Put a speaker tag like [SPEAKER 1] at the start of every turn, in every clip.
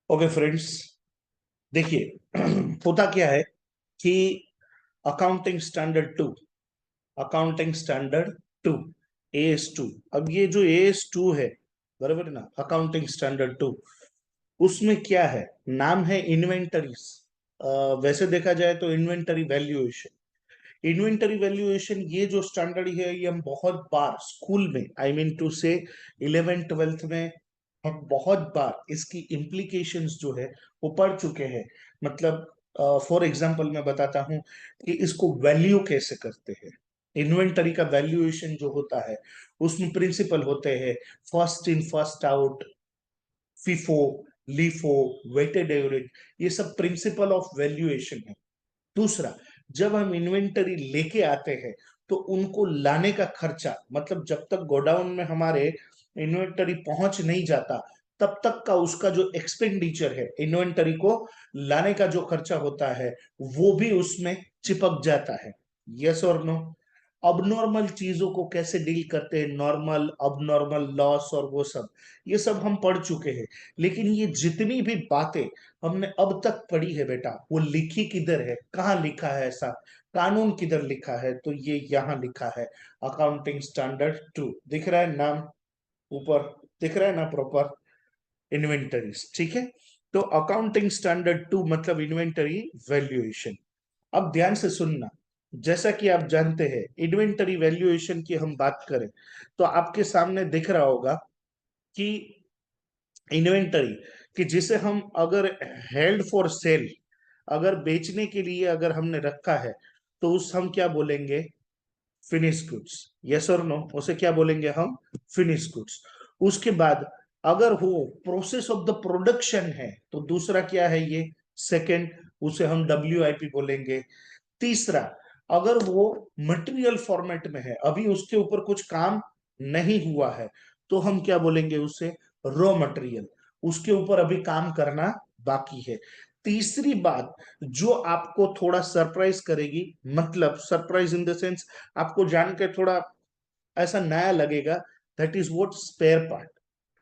[SPEAKER 1] Okay friends, देखिए होता क्या है कि accounting standard two accounting standard two AS2। अब ये जो AS2 है, बराबर है ना, अकाउंटिंग स्टैंडर्ड टू, उसमें क्या है, नाम है इन्वेंटरीज। वैसे देखा जाए तो इन्वेंटरी वैल्यूएशन ये जो स्टैंडर्ड है, ये हम बहुत बार स्कूल में, आई मीन टू से 11th 12th में, हम बहुत बार इसकी इम्प्लीकेशंस जो है वो पढ़ चुके हैं। मतलब फॉर एग्जांपल मैं बताता हूँ कि इसको वैल्यू कैसे करते हैं। इन्वेंटरी का वैल्यूएशन जो होता है, उसमें प्रिंसिपल होते हैं first in first out, FIFO, LIFO, weighted average. ये सब प्रिंसिपल ऑफ वैल्यूएशन है। दूसरा, जब हम इन्वेंटरी लेके आते हैं तो उनको लाने का खर्चा, मतलब जब तक गोडाउन में हमारे इन्वेंटरी पहुंच नहीं जाता, तब तक का उसका जो एक्सपेंडिचर है, इन्वेंटरी को लाने का जो खर्चा होता है, वो भी उसमें चिपक जाता है। यस और नो? अब नॉर्मल चीजों को कैसे डील करते हैं, नॉर्मल अब नॉर्मल लॉस और वो सब, ये सब हम पढ़ चुके हैं। लेकिन ये जितनी भी बातें हमने अब तक पढ़ी है बेटा, वो लिखी किधर है, कहाँ लिखा है, ऐसा कानून किधर लिखा है? तो ये यहाँ लिखा है, अकाउंटिंग स्टैंडर्ड टू। दिख रहा है नाम ऊपर? दिख रहा है ना प्रॉपर? इन्वेंटरीज, ठीक है। तो अकाउंटिंग स्टैंडर्ड टू मतलब इन्वेंटरी वैल्यूएशन। अब ध्यान से सुनना। जैसा कि आप जानते हैं, इन्वेंटरी वैल्यूएशन की हम बात करें तो आपके सामने दिख रहा होगा कि इन्वेंटरी, कि जिसे हम अगर हेल्ड फॉर सेल, अगर बेचने के लिए अगर हमने रखा है, तो उस हम क्या बोलेंगे? Finish goods. यस और नो? उसे क्या बोलेंगे हम? Finish goods. उसके बाद अगर वो प्रोसेस ऑफ द प्रोडक्शन है, तो दूसरा क्या है ये? सेकंड, उसे हम WIP बोलेंगे। तीसरा, अगर वो मटेरियल फॉर्मेट में है, अभी उसके ऊपर कुछ काम नहीं हुआ है, तो हम क्या बोलेंगे उसे? Raw material. उसके ऊपर अभी काम करना बाकी है। तीसरी बात जो आपको थोड़ा सरप्राइज करेगी, मतलब सरप्राइज इन द सेंस, आपको जान के थोड़ा ऐसा नया लगेगा, that is what? Spare part.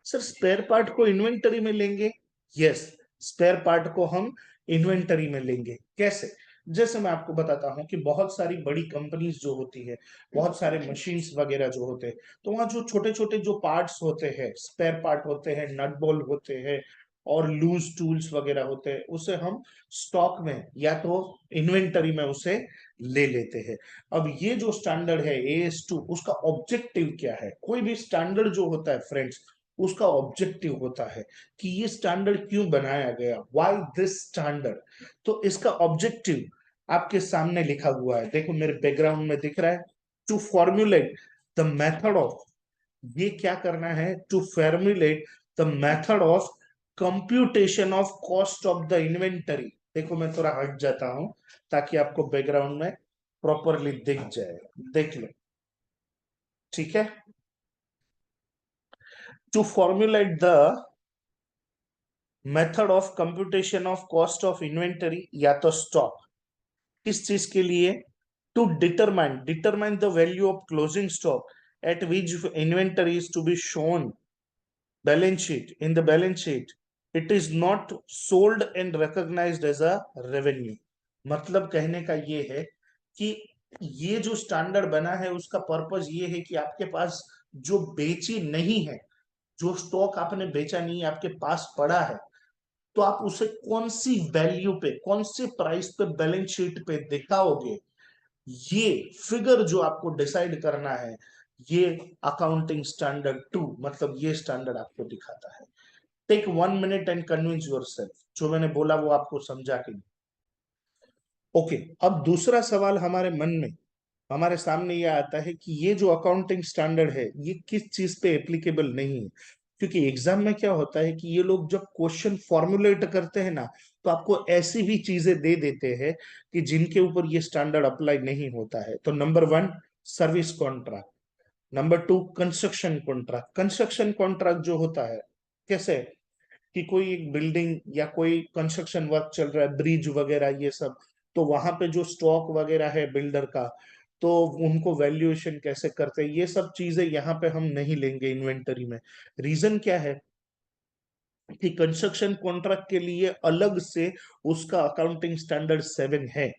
[SPEAKER 1] Sir, spare part को इन्वेंटरी में लेंगे? यस, स्पेयर पार्ट को हम इन्वेंटरी में लेंगे। कैसे? जैसे मैं आपको बताता हूं कि बहुत सारी बड़ी कंपनीज जो होती है, बहुत सारे मशीन्स वगैरह जो होते हैं, तो वहाँ जो छोटे छोटे जो पार्ट्स होते हैं, स्पेयर पार्ट होते हैं, नट बोल्ट होते हैं और लूज टूल्स वगैरह होते हैं, उसे हम स्टॉक में या तो इन्वेंटरी में उसे ले लेते हैं। अब ये जो स्टैंडर्ड है AS2, उसका ऑब्जेक्टिव क्या है? कोई भी स्टैंडर्ड जो होता है फ्रेंड्स, उसका ऑब्जेक्टिव होता है कि ये स्टैंडर्ड क्यों बनाया गया, व्हाई दिस स्टैंडर्ड। तो इसका ऑब्जेक्टिव आपके सामने लिखा हुआ है, देखो मेरे बैकग्राउंड में दिख रहा है। To formulate the method of, ये क्या करना है? To formulate the method of computation of cost of the inventory. देखो मैं थोड़ा हट जाता हूं ताकि आपको बैकग्राउंड में प्रॉपरली दिख जाए, देख लो, ठीक है। To formulate the method of computation of cost of inventory या तो स्टॉक, किस चीज के लिए? To determine determine the value of closing stock at which inventory is to be shown balance sheet, in the balance sheet, it is not sold and recognised as a revenue. मतलब कहने का ये है कि ये जो स्टैंडर्ड बना है, उसका पर्पस ये है कि आपके पास जो बेची नहीं है, जो स्टॉक आपने बेचा नहीं है, आपके पास पड़ा है, तो आप उसे कौन सी वैल्यू पे, कौन से प्राइस पे बैलेंस शीट पे दिखाओगे, ये फिगर जो आपको डिसाइड करना है, ये अकाउंटिंग स्टैंडर्ड टू मतलब ये स्टैंडर्ड आपको दिखाता है। Take 1 minute and convince yourself, जो मैंने बोला वो आपको समझा के। ओके, अब दूसरा सवाल हमारे मन में, हमारे सामने ये आता है कि ये जो अकाउंटिंग स्टैंडर्ड है, ये किस चीज पे एप्लीकेबल नहीं है। क्योंकि एग्जाम में क्या होता है कि ये लोग जब क्वेश्चन फॉर्मुलेट करते हैं ना, तो आपको ऐसी भी चीजें दे देते हैं कि जिनके ऊपर ये स्टैंडर्ड अप्लाई नहीं होता है। तो number one, service contract. Number two, construction contract. Construction contract जो होता है, कैसे कि कोई एक बिल्डिंग या कोई कंस्ट्रक्शन वर्क चल रहा है, ब्रिज वगैरह ये सब, तो वहां पे जो स्टॉक वगैरह है बिल्डर का, तो उनको वैल्यूएशन कैसे करते हैं, ये सब चीजें यहाँ पे हम नहीं लेंगे इन्वेंटरी में। रीजन क्या है कि कंस्ट्रक्शन कॉन्ट्रैक्ट के लिए अलग से उसका अकाउंटिंग स्टैंडर्ड 7 है,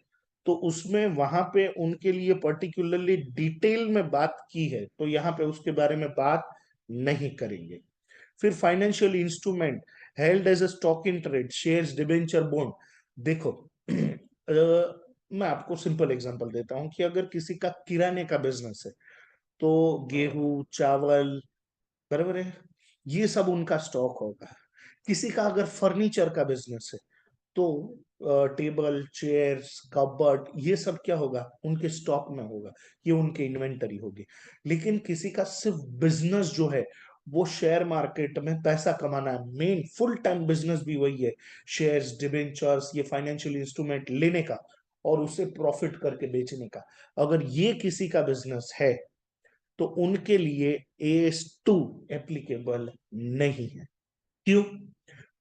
[SPEAKER 1] तो उसमें वहां पे उनके लिए पर्टिकुलरली डिटेल में बात की है, तो यहाँ पे उसके बारे में बात नहीं करेंगे। फिर financial instrument held as a stock in trade, shares, debenture, bond. देखो मैं आपको सिंपल एग्जांपल देता हूं कि अगर किसी का किराने का बिजनेस है, तो गेहूं, चावल, बराबर है, ये सब उनका स्टॉक होगा। किसी का अगर फर्नीचर का बिजनेस है, तो टेबल, चेयर्स, कबर्ड, ये सब क्या होगा, उनके स्टॉक में होगा, ये उनके इन्वेंटरी होगी। लेकिन किसी का सिर्फ बिजनेस जो है, वो शेयर मार्केट में पैसा कमाना है, मेन फुल टाइम बिजनेस भी वही है, शेयर्स, डिबेंचर्स, ये फाइनेंशियल इंस्ट्रूमेंट लेने का और उसे प्रॉफिट करके बेचने का, अगर ये किसी का बिजनेस है, तो उनके लिए AS2 एप्लीकेबल नहीं है। क्यों?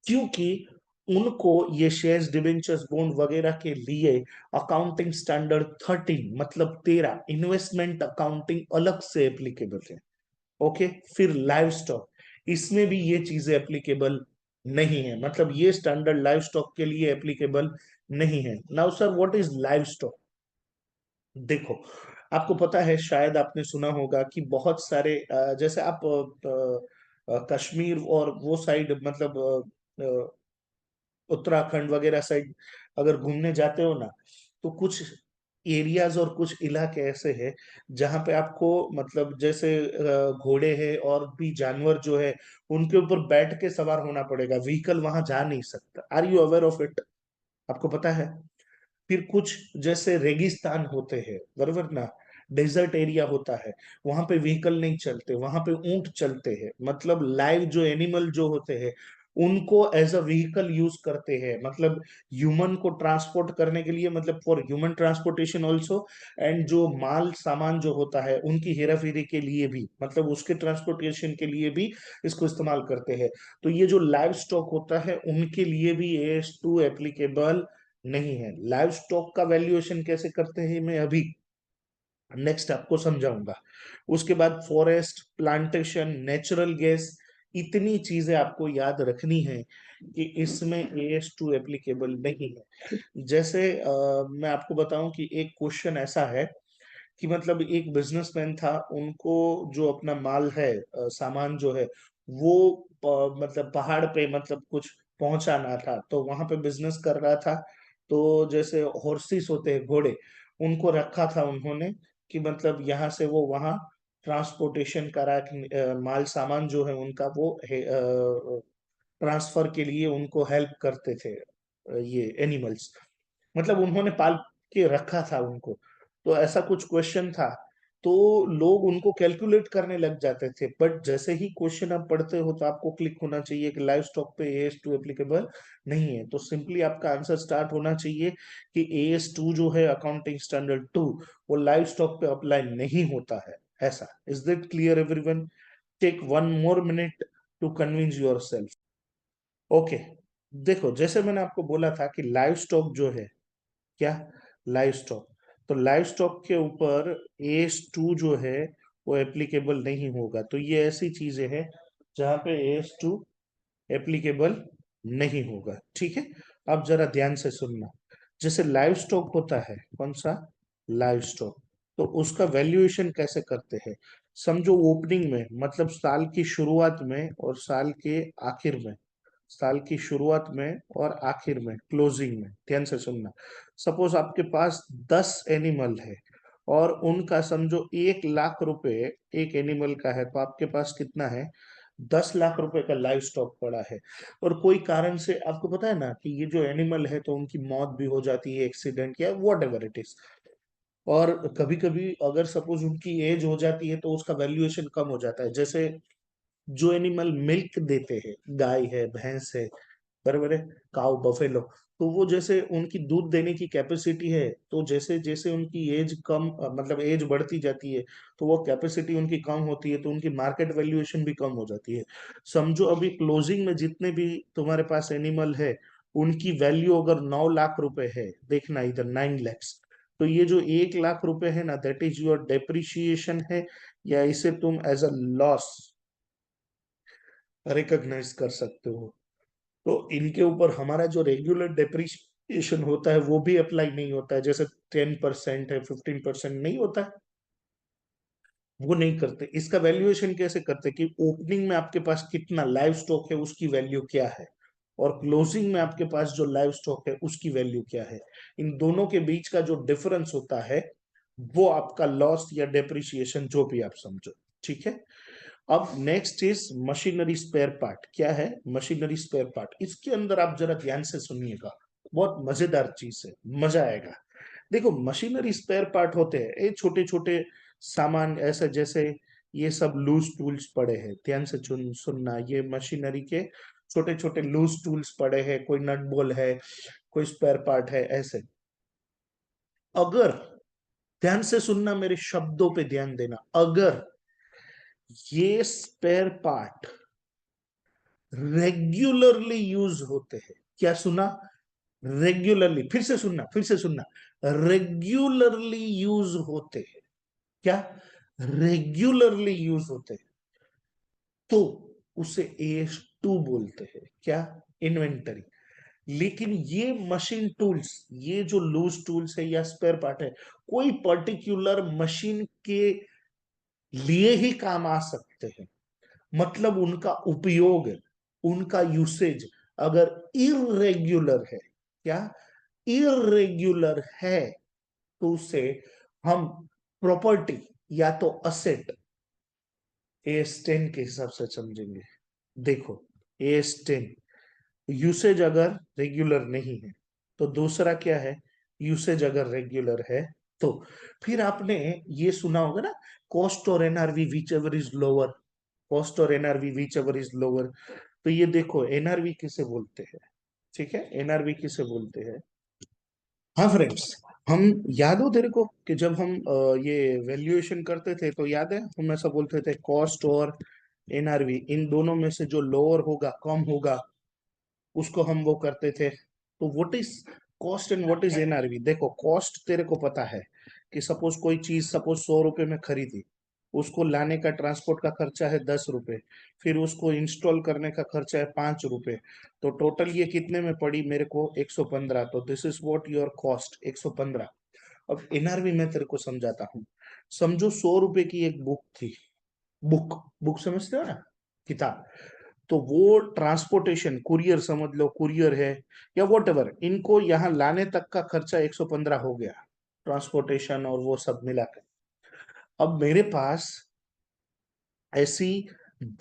[SPEAKER 1] क्योंकि उनको ये शेयर्स, डिबेंचर्स, बॉन्ड वगैरह के लिए अकाउंटिंग स्टैंडर्ड 13 मतलब 13 इन्वेस्टमेंट अकाउंटिंग अलग से एप्लीकेबल है। ओके, फिर लाइव स्टॉक, इसमें भी ये चीजें एप्लीकेबल नहीं है, मतलब ये स्टैंडर्ड लाइव स्टॉक के लिए एप्लीकेबल नहीं है। Now sir, what is live stock? देखो, आपको पता है, शायद आपने सुना होगा कि बहुत सारे जैसे आप कश्मीर और वो साइड, मतलब उत्तराखंड वगैरह साइड अगर घूमने जाते हो ना, तो कुछ एरियाज और कुछ इलाके ऐसे हैं जहां पे आपको, मतलब जैसे घोड़े हैं और भी जानवर जो है, उनके ऊपर बैठ के सवार होना पड़ेगा, व्हीकल वहां जा नहीं सकता। Are you aware of it? आपको पता है? फिर कुछ जैसे रेगिस्तान होते हैं, बरोबर ना, डेजर्ट एरिया होता है, वहां पे व्हीकल नहीं चलते, वहां पे ऊंट चलते हैं, मतलब लाइव जो एनिमल जो होते हैं, उनको एज अ व्हीकल यूज करते हैं, मतलब ह्यूमन को ट्रांसपोर्ट करने के लिए, मतलब for human transportation also, and जो माल सामान जो होता है उनकी हेरा फेरी के लिए भी, मतलब उसके ट्रांसपोर्टेशन के लिए भी इसको इस्तेमाल करते हैं। तो ये जो लाइव स्टॉक होता है, उनके लिए भी AS2 एप्लीकेबल नहीं है। लाइव स्टॉक का वैल्यूएशन कैसे करते हैं, मैं अभी नेक्स्ट आपको समझाऊंगा। उसके बाद फॉरेस्ट, प्लांटेशन, नेचुरल गैस, इतनी चीजें आपको याद रखनी है कि इसमें AS2 एप्लीकेबल नहीं है। जैसे मैं आपको बताऊं कि एक क्वेश्चन ऐसा है कि मतलब एक बिजनेसमैन था, उनको जो अपना माल है, सामान जो है, वो मतलब पहाड़ पे मतलब कुछ पहुंचाना था, तो वहां पे बिजनेस कर रहा था। तो जैसे हॉर्सेस होते हैं, घोड़े, उनको रखा था उन्होंने कि मतलब यहाँ से वो वहाँ ट्रांसपोर्टेशन करा के, माल सामान जो है उनका वो ट्रांसफर के लिए उनको हेल्प करते थे, ये एनिमल्स, मतलब उन्होंने पाल के रखा था उनको। तो ऐसा कुछ क्वेश्चन था, तो लोग उनको कैलकुलेट करने लग जाते थे, बट जैसे ही क्वेश्चन आप पढ़ते हो, तो आपको क्लिक होना चाहिए कि लाइव स्टॉक पे AS2 एप्लीकेबल नहीं है, तो सिंपली आपका आंसर स्टार्ट होना चाहिए कि AS2 जो है अकाउंटिंग स्टैंडर्ड 2, वो लाइव स्टॉक पे अप्लाई नहीं होता है। ऐसा, is that clear everyone? Take 1 more minute to convince your self. Okay, देखो, जैसे मैंने आपको बोला था कि लाइव स्टॉक जो है, क्या, लाइव स्टॉक, तो लाइव स्टॉक के ऊपर AS2 जो है वो एप्लीकेबल नहीं होगा। तो ये ऐसी चीजें हैं जहां पे AS2 एप्लीकेबल नहीं होगा, ठीक है। अब जरा ध्यान से सुनना। जैसे लाइव स्टॉक होता है, कौन सा, लाइव स्टॉक, तो उसका वैल्यूएशन कैसे करते हैं? समझो ओपनिंग में, मतलब साल की शुरुआत में और साल के आखिर में, साल की शुरुआत में और आखिर में, क्लोजिंग में, ध्यान से सुनना। सपोज आपके पास 10 एनिमल है और उनका समझो 1 लाख रुपए एक एनिमल का है, तो आपके पास कितना है, 10 लाख रुपए का लाइव स्टॉक पड़ा है। और कोई कारण से आपको पता है ना कि ये जो एनिमल है, तो उनकी मौत भी हो जाती है, एक्सीडेंट या वॉट एवर इट इज, और कभी कभी अगर सपोज उनकी एज हो जाती है, तो उसका वैल्यूएशन कम हो जाता है। जैसे जो एनिमल मिल्क देते हैं, गाय है, भैंस है, बराबर है, काउ, बफेलो, तो वो जैसे उनकी दूध देने की कैपेसिटी है, तो जैसे जैसे उनकी एज कम, मतलब एज बढ़ती जाती है, तो वो कैपेसिटी उनकी कम होती है, तो उनकी मार्केट वैल्यूएशन भी कम हो जाती है। समझो अभी क्लोजिंग में जितने भी तुम्हारे पास एनिमल है, उनकी वैल्यू अगर 9 लाख रुपए है, देखना इधर 9 लैक्स, तो ये जो 1 लाख रुपए है ना, दैट इज योर डेप्रिसिएशन है, या इसे तुम एज अ लॉस रिकॉग्नाइज कर सकते हो। तो इनके ऊपर हमारा जो रेगुलर डेप्रिसिएशन होता है वो भी अप्लाई नहीं होता है, जैसे 10% है, 15% नहीं होता है, वो नहीं करते। इसका वैल्यूएशन कैसे करते कि ओपनिंग में आपके पास कितना लाइव स्टॉक है उसकी वैल्यू क्या है, और क्लोजिंग में आपके पास जो लाइव स्टॉक है उसकी वैल्यू क्या है, इन दोनों के बीच का जो डिफरेंस होता है वो आपका लॉस या डेप्रिसिएशन जो भी आप समझो। ठीक है। अब next is machinery spare part. क्या है मशीनरी स्पेयर पार्ट? इसके अंदर आप जरा ध्यान से सुनिएगा, बहुत मजेदार चीज है, मजा आएगा। देखो मशीनरी स्पेयर पार्ट होते हैं ये छोटे छोटे सामान, ऐसे जैसे ये सब लूज टूल्स पड़े हैं, ध्यान से सुनना, ये मशीनरी के छोटे छोटे लूज टूल्स पड़े हैं, कोई नट बोल है, कोई स्पेयर पार्ट है, ऐसे। अगर, ध्यान से सुनना, मेरे शब्दों पे ध्यान देना, अगर ये स्पेयर पार्ट रेगुलरली यूज होते हैं, क्या सुना? रेगुलरली, फिर से सुनना, रेगुलरली यूज होते हैं, क्या? रेगुलरली यूज होते हैं, तो उसे AS2 बोलते हैं, क्या? इन्वेंटरी। लेकिन ये मशीन टूल्स, ये जो लूज टूल्स है या स्पेयर पार्ट है, कोई पर्टिकुलर मशीन के लिए ही काम आ सकते हैं, मतलब उनका उपयोग, उनका यूसेज अगर इरेग्युलर है, क्या? इरेग्युलर है, तो उसे हम प्रॉपर्टी या तो असेट AS10 के हिसाब से समझेंगे। देखो AS10, यूसेज अगर रेगुलर नहीं है, तो दूसरा क्या है, यूसेज अगर रेगुलर है तो, फिर आपने ये सुना होगा ना, कॉस्ट और NRV which ever is lower, cost और NRV which ever is lower. तो ये देखो NRV किसे बोलते हैं, ठीक है, NRV किसे बोलते हैं। हाँ फ्रेंड्स, हम, याद हो तेरे को कि जब हम ये वैल्यूएशन करते थे तो याद है हम ऐसा बोलते थे कॉस्ट और NRV इन दोनों में से जो लोअर होगा, कम होगा, उसको हम वो करते थे। तो what is cost and what is NRV? देखो कॉस्ट तेरे को पता है कि सपोज कोई चीज, सपोज 100 रुपए में खरीदी, उसको लाने का ट्रांसपोर्ट का खर्चा है 10 रुपए, फिर उसको इंस्टॉल करने का खर्चा है 5 रुपए, तो टोटल ये कितने में पड़ी मेरे को? 115। तो this is what your cost, 115। अब NRV मैं तेरे को समझाता हूँ। समझो 100 रुपए की एक बुक थी, बुक, बुक समझते हो ना, किताब। तो वो ट्रांसपोर्टेशन, कुरियर समझ लो, कुरियर है या वॉट एवर, इनको यहाँ लाने तक का खर्चा 115 हो गया, ट्रांसपोर्टेशन और वो सब मिला के। अब मेरे पास ऐसी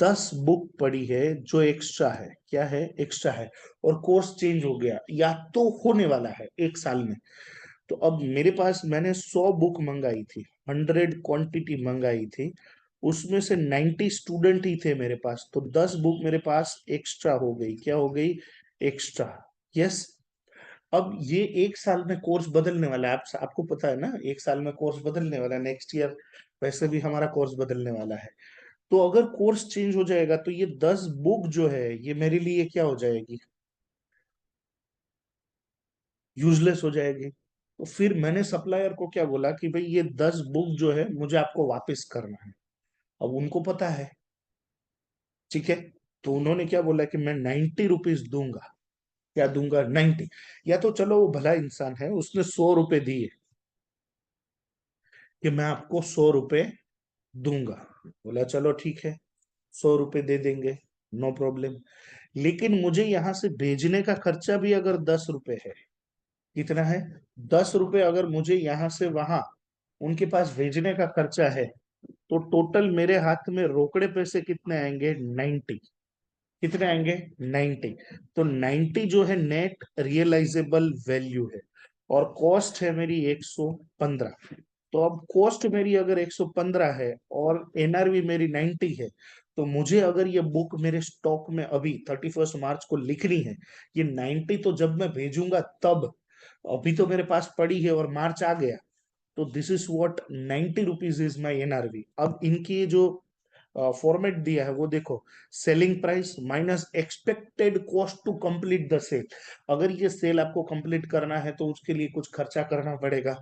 [SPEAKER 1] 10 बुक पड़ी है जो एक्स्ट्रा है, क्या है? एक्स्ट्रा है, और कोर्स चेंज हो गया या तो होने वाला है 1 साल में। तो अब मेरे पास, मैंने 100 बुक मंगाई थी, 100 क्वांटिटी मंगाई थी, उसमें से 90 स्टूडेंट ही थे मेरे पास, तो 10 बुक मेरे पास एक्स्ट्रा हो गई, क्या हो गई? एक्स्ट्रा। यस। अब ये 1 साल में कोर्स बदलने वाला है, आपको पता है ना, 1 साल में कोर्स बदलने वाला है, नेक्स्ट ईयर वैसे भी हमारा कोर्स बदलने वाला है। तो अगर कोर्स चेंज हो जाएगा तो ये 10 बुक जो है ये मेरे लिए क्या हो जाएगी? यूजलेस हो जाएगी। तो फिर मैंने सप्लायर को क्या बोला कि भाई ये 10 बुक जो है मुझे आपको वापस करना है। अब उनको पता है, ठीक है, तो उन्होंने क्या बोला कि मैं 90 रुपीज दूंगा। क्या दूंगा? 90। या तो चलो वो भला इंसान है, उसने 100 रुपए दिए कि मैं आपको 100 रुपए दूंगा। बोला चलो ठीक है, 100 रुपए दे देंगे, नो प्रॉब्लम। लेकिन मुझे यहां से भेजने का खर्चा भी अगर 10 रुपए है, कितना है? 10 रुपए अगर मुझे यहां से वहां उनके पास भेजने का खर्चा है, तो टोटल मेरे हाथ में रोकड़े पैसे कितने आएंगे? 90। कितने आएंगे? 90। तो 90 जो है नेट रियलाइजेबल वैल्यू है, और कॉस्ट है मेरी 115। तो अब कॉस्ट मेरी अगर 115 है और NRV मेरी 90 है, तो मुझे अगर ये बुक मेरे स्टॉक में अभी 31 मार्च को लिखनी है, ये 90 तो जब मैं भेजूंगा तब, अभी तो मेरे पास पड़ी है और मार्च आ गया, तो this is what 90 rupees is my NRV। अब इनकी जो फॉर्मेट दिया है वो देखो, selling price minus expected cost to complete the sale. अगर ये सेल आपको कंप्लीट करना है तो उसके लिए कुछ खर्चा करना पड़ेगा,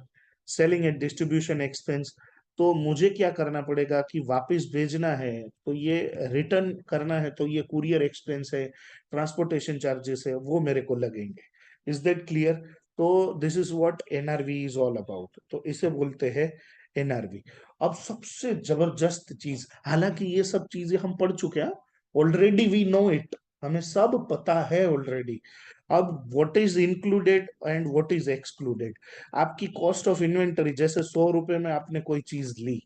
[SPEAKER 1] सेलिंग एंड डिस्ट्रीब्यूशन एक्सपेंस। तो मुझे क्या करना पड़ेगा कि वापस भेजना है तो ये रिटर्न करना है तो ये कुरियर एक्सपेंस है, ट्रांसपोर्टेशन चार्जेस है, वो मेरे को लगेंगे। Is that clear? तो this is what NRV is all about, तो इसे बोलते हैं एनआरवी। अब सबसे जबरदस्त चीज, हालांकि ये सब चीजें हम पढ़ चुके हैं, ऑलरेडी वी नो इट, हमें सब पता है ऑलरेडी। अब what is included and what is excluded. आपकी कॉस्ट ऑफ इन्वेंटरी, जैसे 100 रुपए में आपने कोई चीज ली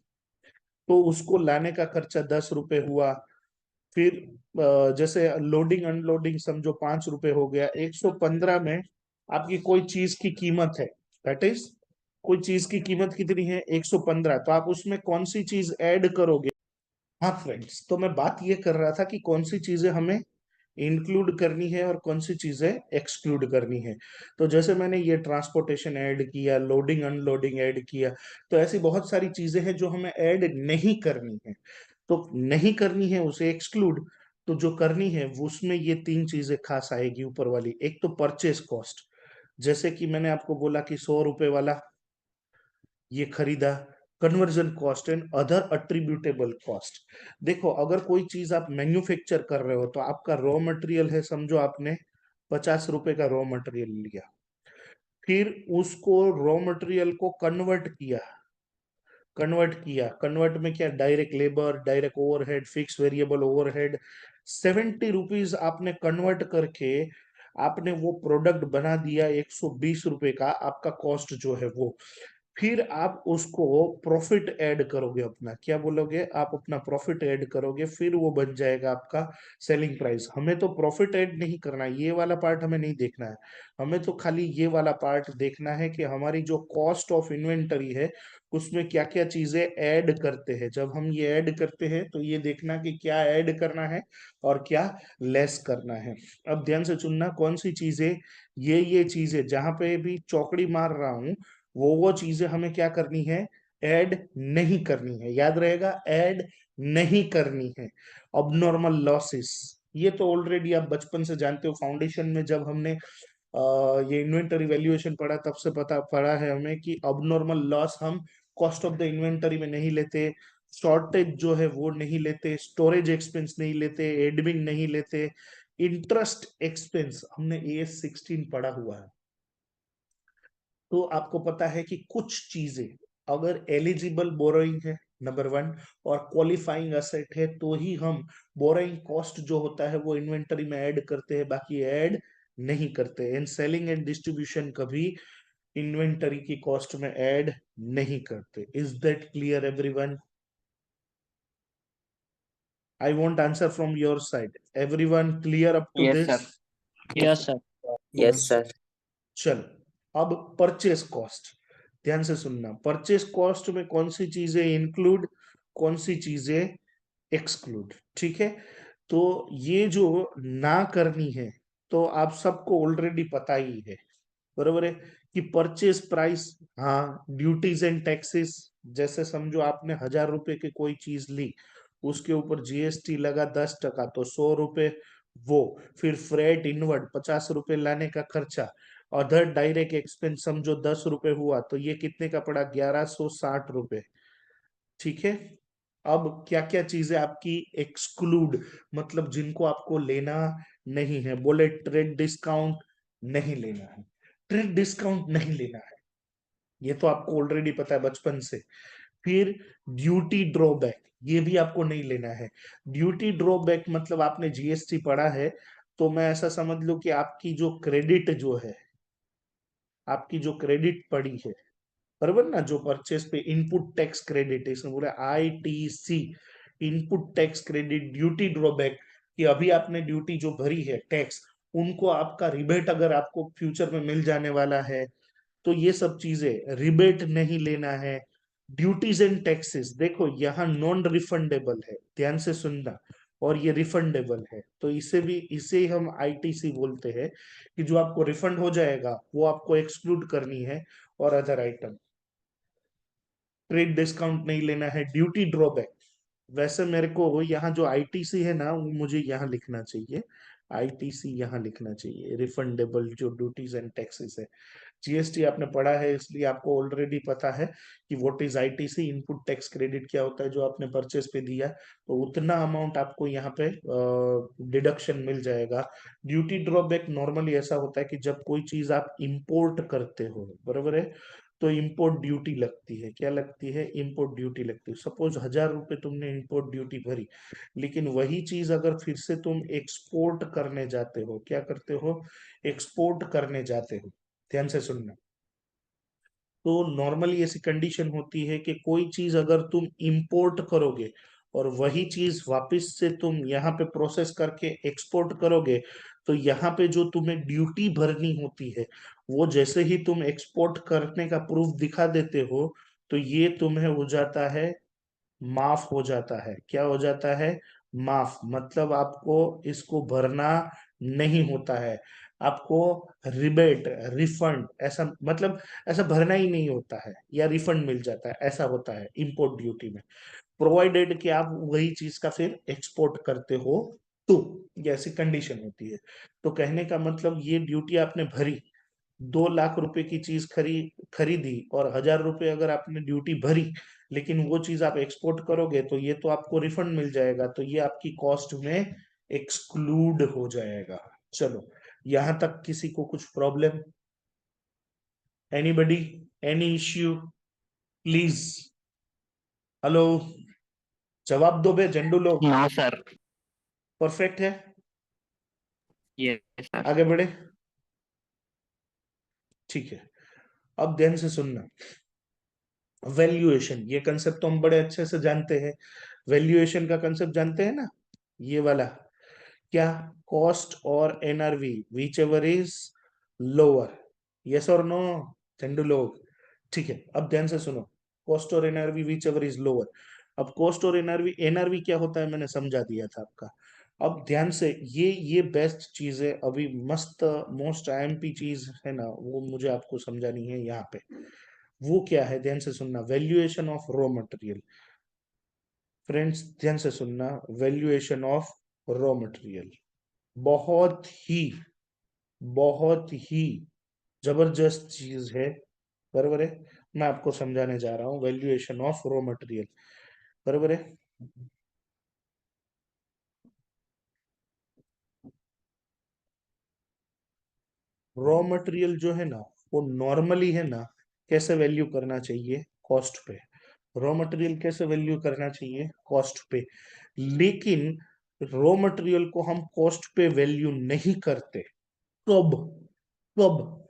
[SPEAKER 1] तो उसको लाने का खर्चा 10 रुपए हुआ। फिर जैसे लोडिंग अनलोडिंग समझो 5 रुपए हो गया। 115 में आपकी कोई चीज की कीमत है, दैट इज कोई चीज की कीमत कितनी है 115, तो आप उसमें कौन सी चीज ऐड करोगे? हाँ फ्रेंड्स, तो मैं बात ये कर रहा था कि कौन सी चीजें हमें इंक्लूड करनी है और कौन सी चीजें एक्सक्लूड करनी है। तो जैसे मैंने ये ट्रांसपोर्टेशन ऐड किया, लोडिंग अनलोडिंग ऐड किया, तो ऐसी बहुत सारी चीजें हैं जो हमें ऐड नहीं करनी है। तो नहीं करनी है उसे एक्सक्लूड, तो जो करनी है वो उसमें ये तीन चीजें खास आएगी ऊपर वाली। एक तो परचेस कॉस्ट, जैसे कि मैंने आपको बोला कि 100 रुपए वाला ये खरीदा। Conversion cost and other attributable cost. देखो, अगर कोई चीज आप मैन्युफैक्चर कर रहे हो तो आपका रॉ मटेरियल है, समझो आपने 50 रुपए का रॉ मटेरियल लिया, फिर उसको रॉ मटेरियल को कन्वर्ट में क्या, direct labour, direct overhead, fix variable overhead, 70 rupees आपने कन्वर्ट करके आपने वो प्रोडक्ट बना दिया 120 रुपए का, आपका कॉस्ट जो है वो। फिर आप उसको प्रॉफिट ऐड करोगे, अपना क्या बोलोगे, आप अपना प्रॉफिट ऐड करोगे, फिर वो बन जाएगा आपका सेलिंग प्राइस। हमें तो प्रॉफिट ऐड नहीं करना है, ये वाला पार्ट हमें नहीं देखना है। हमें तो खाली ये वाला पार्ट देखना है कि हमारी जो कॉस्ट ऑफ इन्वेंटरी है उसमें क्या क्या चीजें ऐड करते हैं। जब हम ये ऐड करते हैं तो ये देखना कि क्या ऐड करना है और क्या लेस करना है। अब ध्यान से सुनना, कौन सी चीजें, ये चीजें जहां पे भी चौकड़ी मार रहा हूं, वो चीजें हमें क्या करनी है, ऐड नहीं करनी है। याद रहेगा, ऐड नहीं करनी है। अब नॉर्मल लॉसेस, ये तो ऑलरेडी आप बचपन से जानते हो, फाउंडेशन में जब हमने ये इन्वेंटरी वैल्यूएशन पढ़ा तब से पता पड़ा है हमें कि अबनॉर्मल लॉस हम कॉस्ट ऑफ द इन्वेंटरी में नहीं लेते, शॉर्टेज जो है वो नहीं लेते, स्टोरेज एक्सपेंस नहीं लेते, एडमिन नहीं लेते, इंटरेस्ट एक्सपेंस हमने AS16 पढ़ा हुआ है। तो आपको पता है कि कुछ चीजें अगर एलिजिबल बोरोइंग है, नंबर वन, और क्वालिफाइंग असेट है, तो ही हम बोरोइंग कॉस्ट जो होता है वो इन्वेंटरी में ऐड करते हैं, बाकी ऐड नहीं करते। एंड सेलिंग एंड डिस्ट्रीब्यूशन कभी इन्वेंटरी की कॉस्ट में ऐड नहीं करते। Is that clear everyone? I want answer from your side. Everyone clear up to
[SPEAKER 2] yes
[SPEAKER 1] this?
[SPEAKER 2] Sir.
[SPEAKER 3] Yes sir.
[SPEAKER 2] Yes sir.
[SPEAKER 1] चल, अब परचेस कॉस्ट, ध्यान से सुनना। परचेस कॉस्ट में कौन सी चीजें इंक्लूड, कौन सी चीजें एक्सक्लूड, ठीक है? तो ये जो ना करनी है, तो आप सबको ऑलरेडी पता ही है, बरोबर है, कि परचेस प्राइस, हाँ, ड्यूटीज एंड टैक्सेस। जैसे समझो आपने 1000 रुपए की कोई चीज ली, उसके ऊपर जीएसटी लगा 10%, तो 100 रुपए वो। फिर फ्रेट इनवर्ड 50 रुपए लाने का खर्चा, अदर डायरेक्ट एक्सपेंस समझो 10 रुपए हुआ, तो ये कितने का पड़ा, 1160 रुपए, ठीक है? अब क्या क्या चीजें आपकी एक्सक्लूड, मतलब जिनको आपको लेना नहीं है, बोले ट्रेड डिस्काउंट नहीं लेना है, ट्रेड डिस्काउंट नहीं लेना है, ये तो आपको ऑलरेडी पता है बचपन से। फिर ड्यूटी ड्रॉबैक, ये भी आपको नहीं लेना है। ड्यूटी ड्रॉबैक मतलब आपने जीएसटी पढ़ा है, तो मैं ऐसा समझ लो कि आपकी जो क्रेडिट जो है, आपकी जो क्रेडिट पड़ी है, बराबर ना, जो परचेस पे इनपुट टैक्स क्रेडिट है, इसमें बोला ITC, input tax credit, duty drawback, कि अभी आपने ड्यूटी जो भरी है टैक्स, उनको आपका रिबेट अगर आपको फ्यूचर में मिल जाने वाला है, तो ये सब चीजें रिबेट नहीं लेना है। ड्यूटीज एंड टैक्सेस, देखो यहाँ नॉन रिफंडेबल है, ध्यान से सुनना, और ये रिफंडेबल है, तो इसे भी, इसे हम ITC बोलते हैं, कि जो आपको रिफंड हो जाएगा वो आपको एक्सक्लूड करनी है। और अदर आइटम, ट्रेड डिस्काउंट नहीं लेना है, ड्यूटी ड्रॉबैक। वैसे मेरे को यहाँ जो ITC है ना, वो मुझे यहाँ लिखना चाहिए, आईटीसी यहाँ लिखना चाहिए, रिफंडेबल जो ड्यूटीज एंड टैक्सेस है। जीएसटी आपने पढ़ा है इसलिए आपको ऑलरेडी पता है कि what is ITC, input tax credit क्या होता है, जो आपने परचेस पे दिया तो उतना अमाउंट आपको यहाँ पे डिडक्शन मिल जाएगा। ड्यूटी ड्रॉबैक नॉर्मली ऐसा होता है कि जब कोई चीज आप इंपोर्ट करते हो, बराबर है, तो इंपोर्ट ड्यूटी लगती है। क्या लगती है? इंपोर्ट ड्यूटी लगती है। सपोज 1000 रुपए तुमने इंपोर्ट ड्यूटी भरी, लेकिन वही चीज अगर फिर से तुम एक्सपोर्ट करने जाते हो, क्या करते हो? एक्सपोर्ट करने जाते हो, ध्यान से सुनना। तो नॉर्मली ऐसी कंडीशन होती है कि कोई चीज अगर तुम इंपोर्ट करोगे और वही चीज वापस से तुम यहाँ पे प्रोसेस करके एक्सपोर्ट करोगे, तो यहाँ पे जो तुम्हें ड्यूटी भरनी होती है, वो जैसे ही तुम एक्सपोर्ट करने का प्रूफ दिखा देते हो, तो ये तुम्हें हो जाता है, माफ हो जाता है। क्या हो जाता है? माफ। मतलब आपको इसको भरना नहीं होता है, आपको रिबेट, रिफंड, ऐसा मतलब ऐसा भरना ही नहीं होता है, या रिफंड मिल जाता है, ऐसा होता है इंपोर्ट ड्यूटी में, प्रोवाइडेड कि आप वही चीज का फिर एक्सपोर्ट करते हो, तो ये ऐसी कंडीशन होती है। तो कहने का मतलब ये ड्यूटी आपने भरी, 2 लाख रुपए की चीज खरीदी और 1000 रुपए अगर आपने ड्यूटी भरी, लेकिन वो चीज आप एक्सपोर्ट करोगे तो ये तो आपको रिफंड मिल जाएगा, तो ये आपकी कॉस्ट में एक्सक्लूड हो जाएगा। चलो, यहां तक किसी को कुछ problem? Anybody? Any issue? Please, hello, जवाब दो बे झंडू लोग।
[SPEAKER 2] No sir.
[SPEAKER 1] परफेक्ट है?
[SPEAKER 2] Yes sir.
[SPEAKER 1] आगे बढ़े? ठीक है, अब ध्यान से सुनना। वैल्यूएशन, ये कंसेप्ट तो हम बड़े अच्छे से जानते हैं। वैल्यूएशन का कंसेप्ट जानते हैं ना, ये वाला? क्या? कॉस्ट और NRV, which ever is lower, yes और नो चंडू लोग? ठीक है, अब ध्यान से सुनो। कॉस्ट और NRV which ever is lower. अब कॉस्ट और एनआरवी, एनआरवी क्या होता है मैंने समझा दिया था आपका। अब ध्यान से, ये बेस्ट चीज है अभी, मस्त मोस्ट आईएमपी चीज है ना, वो मुझे आपको समझानी है यहाँ पे। वो क्या है? ध्यान से सुनना। Valuation of raw material. Friends ध्यान से सुनना, वैल्यूएशन ऑफ रॉ मटेरियल बहुत ही जबरदस्त चीज है, बराबर है। मैं आपको समझाने जा रहा हूं वैल्यूएशन ऑफ रॉ मटेरियल, बराबर है। रॉ मटेरियल जो है ना, वो नॉर्मली है ना, कैसे वैल्यू करना चाहिए? कॉस्ट पे। रॉ मटेरियल कैसे वैल्यू करना चाहिए? कॉस्ट पे। लेकिन रॉ मटेरियल को हम कॉस्ट पे वैल्यू नहीं करते। कब? कब?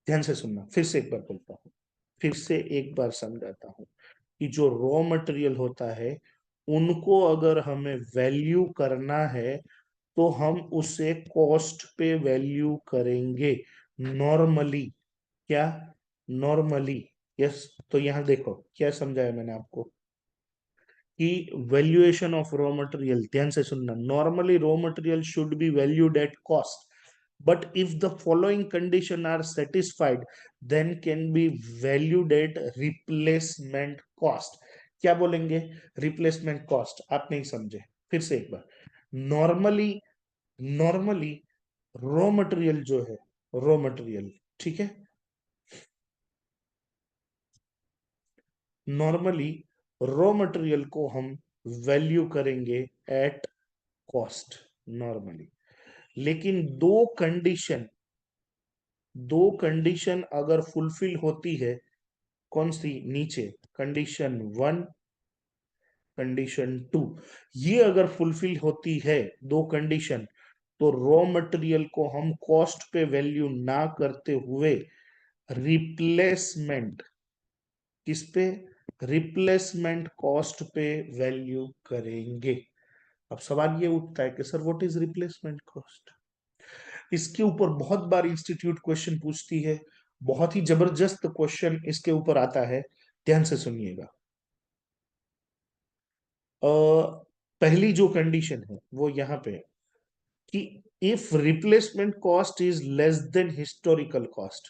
[SPEAKER 1] ध्यान से सुनना, फिर से एक बार बोलता हूँ, फिर से एक बार समझाता हूँ कि जो रॉ मटेरियल होता है, उनको अगर हमें वैल्यू करना है तो हम उसे कॉस्ट पे वैल्यू करेंगे नॉर्मली। क्या? नॉर्मली। यस। तो यहां देखो क्या समझाया मैंने आपको कि वैल्यूएशन ऑफ रॉ मटेरियल, ध्यान से सुनना, normally raw material should be valued at cost, but if the following condition are satisfied, then can be valued at replacement cost। क्या बोलेंगे? Replacement cost. आप नहीं समझे, फिर से एक बार। नॉर्मली, नॉर्मली रॉ मटेरियल जो है, रॉ मटेरियल, ठीक है, नॉर्मली रॉ मटेरियल को हम वैल्यू करेंगे एट कॉस्ट, नॉर्मली। लेकिन दो कंडीशन अगर फुलफिल होती है, कौन सी? नीचे, कंडीशन 1, कंडीशन 2, ये अगर फुलफिल होती है, दो कंडीशन, तो रॉ मटेरियल को हम कॉस्ट पे वैल्यू ना करते हुए रिप्लेसमेंट, किस पे? रिप्लेसमेंट कॉस्ट पे वैल्यू करेंगे। अब सवाल ये उठता है कि sir what is replacement cost? इसके ऊपर बहुत बार इंस्टीट्यूट क्वेश्चन पूछती है, बहुत ही जबरदस्त क्वेश्चन इसके ऊपर आता है, ध्यान से सुनिएगा। पहली जो कंडीशन है वो यहाँ पे है कि if replacement cost is less than historical cost,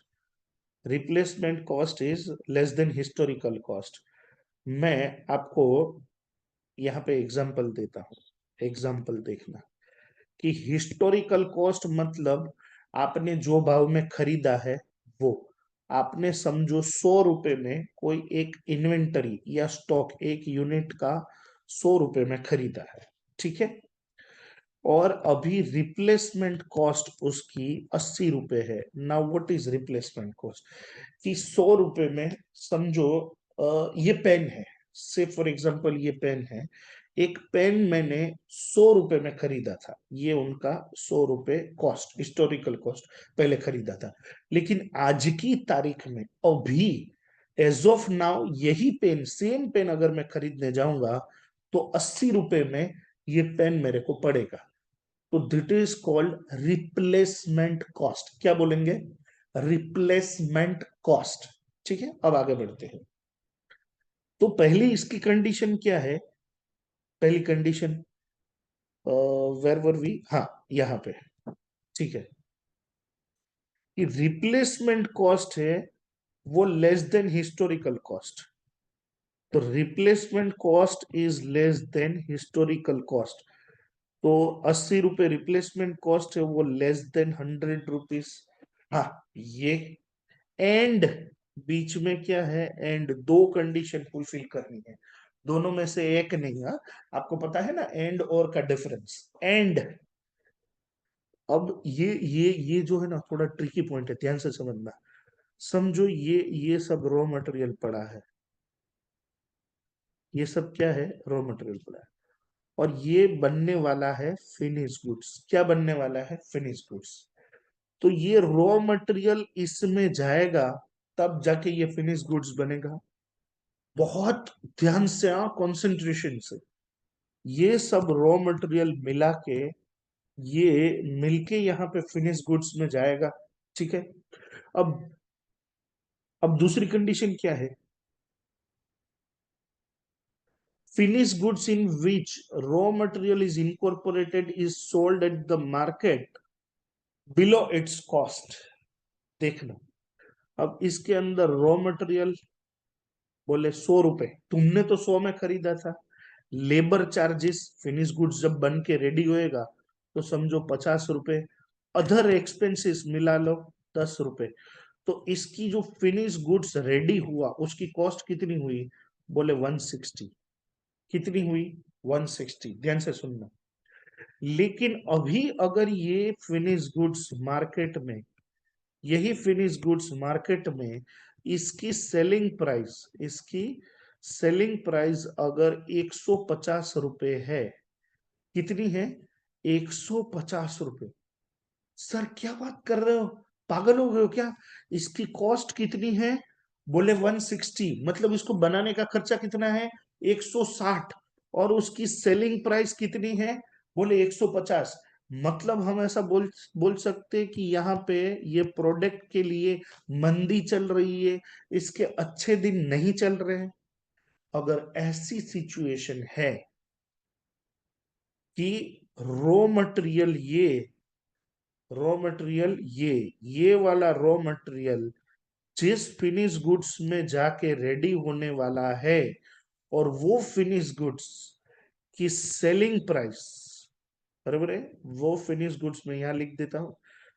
[SPEAKER 1] replacement cost is less than historical cost. मैं आपको यहाँ पे एग्जांपल देता हूँ, एग्जांपल देखना कि हिस्टोरिकल कॉस्ट मतलब आपने जो भाव में खरीदा है वो, आपने समझो 100 रुपए में कोई एक इन्वेंटरी या स्टॉक एक यूनिट का 100 रुपए में खरीदा है, ठीक है, और अभी रिप्लेसमेंट कॉस्ट उसकी 80 रुपए है। Now what is replacement cost? कि 100 रुपए में समझो ये पेन है, से फॉर एग्जांपल ये पेन है, एक पेन मैंने 100 रुपए में खरीदा था, ये उनका 100 रुपए कॉस्ट, हिस्टोरिकल कॉस्ट पहले खरीदा था। लेकिन आज की तारीख में अभी एज ऑफ नाउ यही पेन, सेम पेन अगर मैं खरीदने जाऊंगा तो 80 रुपए में ये पेन मेरे को पड़ेगा। तो that is called replacement cost. क्या बोलेंगे? Replacement cost. ठीक है, अब आगे बढ़ते हैं। तो पहली इसकी कंडीशन क्या है? पहली कंडीशन वेर वर वी, हाँ यहां पे, ठीक है, कि रिप्लेसमेंट कॉस्ट है वो लेस देन हिस्टोरिकल कॉस्ट। तो replacement cost is less than historical cost. तो 80 रुपए रिप्लेसमेंट कॉस्ट है, वो लेस देन 100 रुपीज। हाँ, ये एंड, बीच में क्या है? एंड, दो कंडीशन फुलफिल करनी है, दोनों में से एक नहीं। हाँ, आपको पता है ना एंड और का डिफरेंस। एंड, अब ये जो है ना थोड़ा ट्रिकी पॉइंट है, ध्यान से समझना। समझो ये सब रॉ मटेरियल पड़ा है, ये सब क्या है? रॉ मटेरियल पड़ा है, और ये बनने वाला है फिनिश गुड्स। क्या बनने वाला है? Finish goods. तो ये रॉ मटेरियल इसमें जाएगा, तब जाके ये फिनिश गुड्स बनेगा। बहुत ध्यान से, कंसंट्रेशन से, ये सब रॉ मटेरियल मिला के, ये मिलके यहाँ पे फिनिश गुड्स में जाएगा, ठीक है। अब अब दूसरी कंडीशन क्या है? Finish goods in which raw material is incorporated is sold at the market below it's cost. देखना, अब इसके अंदर रॉ मटेरियल बोले 100 रुपए, तुमने तो 100 में खरीदा था। लेबर चार्जेस, फिनिश गुड्स जब बन के रेडी होएगा तो समझो 50 रुपए, अदर एक्सपेंसेस मिला लो 10 रुपए। तो इसकी जो फिनिश गुड्स रेडी हुआ उसकी कॉस्ट कितनी हुई? बोले 160। कितनी हुई? 160। ध्यान से सुनना। लेकिन अभी अगर ये फिनिश गुड्स मार्केट में, यही फिनिश गुड्स मार्केट में, इसकी सेलिंग प्राइस अगर 150 रुपए है, कितनी है? 150 रुपए। सर क्या बात कर रहे हो, पागल हो गए हो क्या? इसकी कॉस्ट कितनी है? बोले 160, मतलब इसको बनाने का खर्चा कितना है? 160। और उसकी सेलिंग प्राइस कितनी है? बोले 150। मतलब हम ऐसा बोल सकते हैं कि यहाँ पे ये प्रोडक्ट के लिए मंदी चल रही है, इसके अच्छे दिन नहीं चल रहे हैं। अगर ऐसी सिचुएशन है कि रॉ मटेरियल ये वाला रॉ मटेरियल जिस फिनिश गुड्स में जाके रेडी होने वाला है, और वो फिनिश गुड्स की सेलिंग प्राइस, बराबर है, वो फिनिश गुड्स में यहां लिख देता हूं,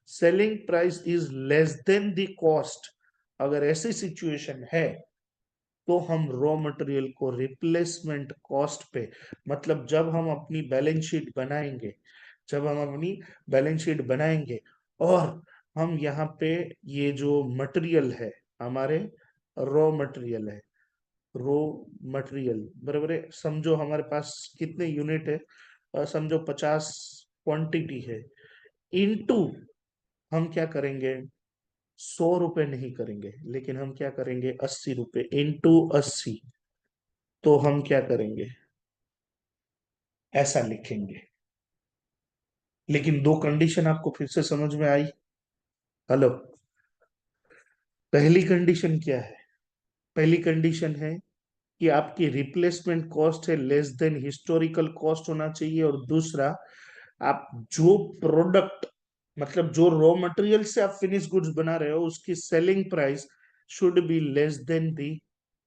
[SPEAKER 1] selling price is less than the cost. अगर ऐसी सिचुएशन है तो हम रॉ मटेरियल को रिप्लेसमेंट कॉस्ट पे, मतलब जब हम अपनी बैलेंस शीट बनाएंगे और हम यहाँ पे ये जो मटेरियल है, हमारे रॉ मटेरियल है, रॉ मटेरियल बराबर है, समझो हमारे पास कितने यूनिट है? समझो 50 क्वांटिटी है, इनटू, हम क्या करेंगे? 100 रुपए नहीं करेंगे, लेकिन हम क्या करेंगे? 80 रुपए इंटू 80। तो हम क्या करेंगे? ऐसा लिखेंगे। लेकिन दो कंडीशन आपको फिर से समझ में आई? हेलो, पहली कंडीशन क्या है? पहली कंडीशन है कि आपकी रिप्लेसमेंट कॉस्ट है लेस देन हिस्टोरिकल कॉस्ट होना चाहिए, और दूसरा, आप जो प्रोडक्ट, मतलब जो रॉ मटेरियल से आप फिनिश गुड्स बना रहे हो उसकी selling price should be less than the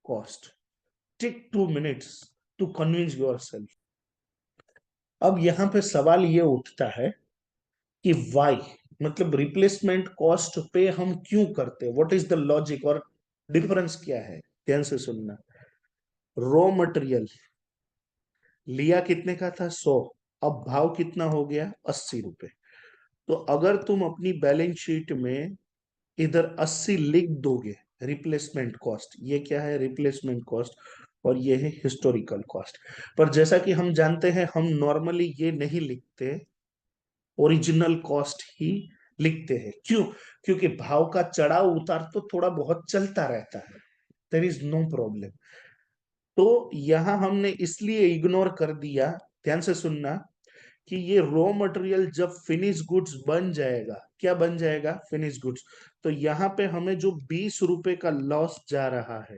[SPEAKER 1] cost. Take 2 minutes to convince your self. अब यहां पे सवाल ये उठता है कि वाई, मतलब रिप्लेसमेंट कॉस्ट पे हम क्यों करते हैं, व्हाट इज द लॉजिक और डिफरेंस क्या है। ध्यान से सुनना। रॉ मटेरियल लिया कितने का था, 100, अब भाव कितना हो गया, 80 रुपए। तो अगर तुम अपनी बैलेंस शीट में इधर 80 लिख दोगे, रिप्लेसमेंट कॉस्ट, ये क्या है, रिप्लेसमेंट कॉस्ट, और ये है हिस्टोरिकल कॉस्ट। पर जैसा कि हम जानते हैं, हम नॉर्मली ये नहीं लिखते, ओरिजिनल कॉस्ट ही लिखते हैं। क्यों? क्योंकि भाव का चढ़ाव उतार तो थोड़ा बहुत चलता रहता है, देयर इज नो प्रॉब्लम। तो यहां हमने इसलिए इग्नोर कर दिया, ध्यान से सुनना, कि ये रॉ मटेरियल जब फिनिश गुड्स बन जाएगा, क्या बन जाएगा, फिनिश गुड्स, तो यहाँ पे हमें जो 20 रुपए का लॉस जा रहा है,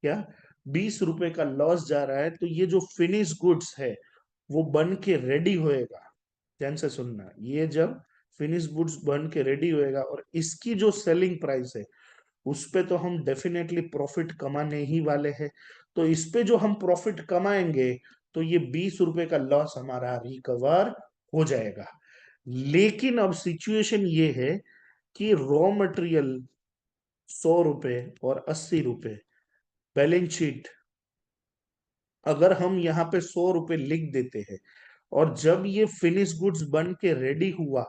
[SPEAKER 1] क्या 20 रुपए का लॉस जा रहा है, तो ये जो फिनिश गुड्स है वो बन के रेडी होएगा। ध्यान से सुनना, ये जब फिनिश गुड्स बन के रेडी होएगा और इसकी जो सेलिंग प्राइस है उस पे तो हम डेफिनेटली प्रॉफिट कमाने ही वाले हैं। तो इस पे जो हम प्रॉफिट कमाएंगे, तो ये 20 रुपए का लॉस हमारा रिकवर हो जाएगा। लेकिन अब सिचुएशन ये है कि रॉ मटेरियल 100 रुपए और 80 रुपए, बैलेंस शीट अगर हम यहाँ पे 100 रुपए लिख देते हैं, और जब ये फिनिश गुड्स बन के रेडी हुआ,